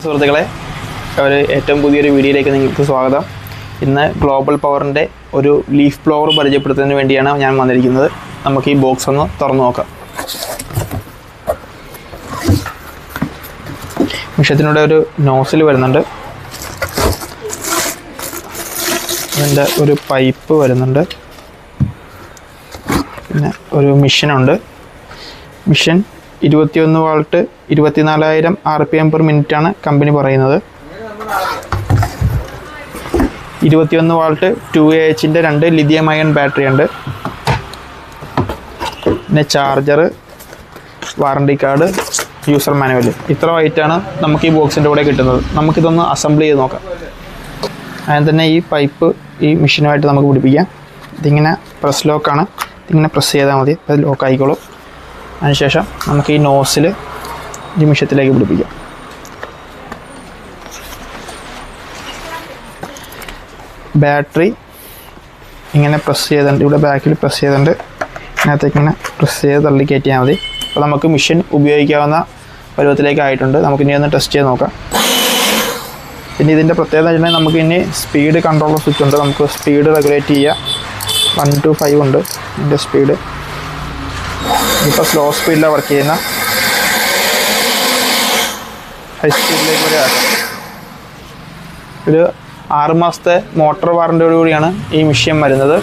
സുഹൃത്തുക്കളെ, ഏറ്റവും പുതിയൊരു വീഡിയോയിലേക്ക് നിങ്ങൾക്ക് സ്വാഗതം. ഇന്ന് ഗ്ലോബൽ പവറിൻ്റെ ഒരു ലീഫ് ബ്ലോവർ പരിചയപ്പെടുത്തുന്നതിന് വേണ്ടിയാണ് ഞാൻ വന്നിരിക്കുന്നത്. നമുക്ക് ഈ ബോക്സ് ഒന്ന് തുറന്നു നോക്കാം. മിഷ്യത്തിനൂടെ ഒരു നോസിൽ വരുന്നുണ്ട്, അതിൻ്റെ ഒരു പൈപ്പ് വരുന്നുണ്ട്, പിന്നെ ഒരു മിഷനുണ്ട്. Machine 21 volt 24,000 RPM per minute ആണ് കമ്പനി പറയുന്നത്. 21 വാൾട്ട് 2AH-ൻ്റെ 2 ലിഥിയം അയൺ ബാറ്ററി ഉണ്ട്. പിന്നെ charger, warranty card, user manual. ഇത്ര ആയിട്ടാണ് നമുക്ക് ഈ ബോക്സിൻ്റെ കൂടെ കിട്ടുന്നത്. നമുക്കിതൊന്ന് അസംബിൾ ചെയ്ത് നോക്കാം. അതിന് തന്നെ ഈ പൈപ്പ് ഈ മെഷീനുമായിട്ട് നമുക്ക് പിടിപ്പിക്കാം. ഇതിങ്ങനെ പ്രസ് ലോക്കാണ്, ഇതിങ്ങനെ പ്രസ് ചെയ്താൽ മതി, അത് ലോക്ക് ആയിക്കോളും. അതിനുശേഷം നമുക്ക് ഈ നോസിൽ ഈ മിഷ്യത്തിലേക്ക് പിടിപ്പിക്കാം. ബാറ്ററി ഇങ്ങനെ പ്രസ് ചെയ്തിട്ടുണ്ട്, ഇവിടെ ബാക്കിൽ പ്രസ് ചെയ്തിട്ടുണ്ട്, ഇതിനകത്തേക്ക് ഇങ്ങനെ പ്രസ് ചെയ്ത് തള്ളി കയറ്റിയാൽ മതി. അപ്പോൾ നമുക്ക് മിഷൻ ഉപയോഗിക്കാവുന്ന പരുവത്തിലേക്ക് ആയിട്ടുണ്ട്. നമുക്കിനി ഒന്ന് ടെസ്റ്റ് ചെയ്ത് നോക്കാം. പിന്നെ ഇതിൻ്റെ പ്രത്യേകത വെച്ചിട്ടുണ്ടെങ്കിൽ നമുക്ക് ഇനി സ്പീഡ് കൺട്രോളർ സ്വിച്ച് ഉണ്ട്. നമുക്ക് സ്പീഡ് റെഗുലേറ്റ് ചെയ്യാം. 1 to 5 ഉണ്ട് ഇതിൻ്റെ സ്പീഡ്. ഇപ്പോൾ സ്ലോ സ്പീഡിലാണ് വർക്ക് ചെയ്യുന്ന, ഹൈ സ്പീഡിലേക്ക് വരെ ആക്കാം. ഒരു 6 മാസത്തെ മോട്ടോർ വാറൻറ്റിയോട് കൂടിയാണ് ഈ മെഷീൻ വരുന്നത്.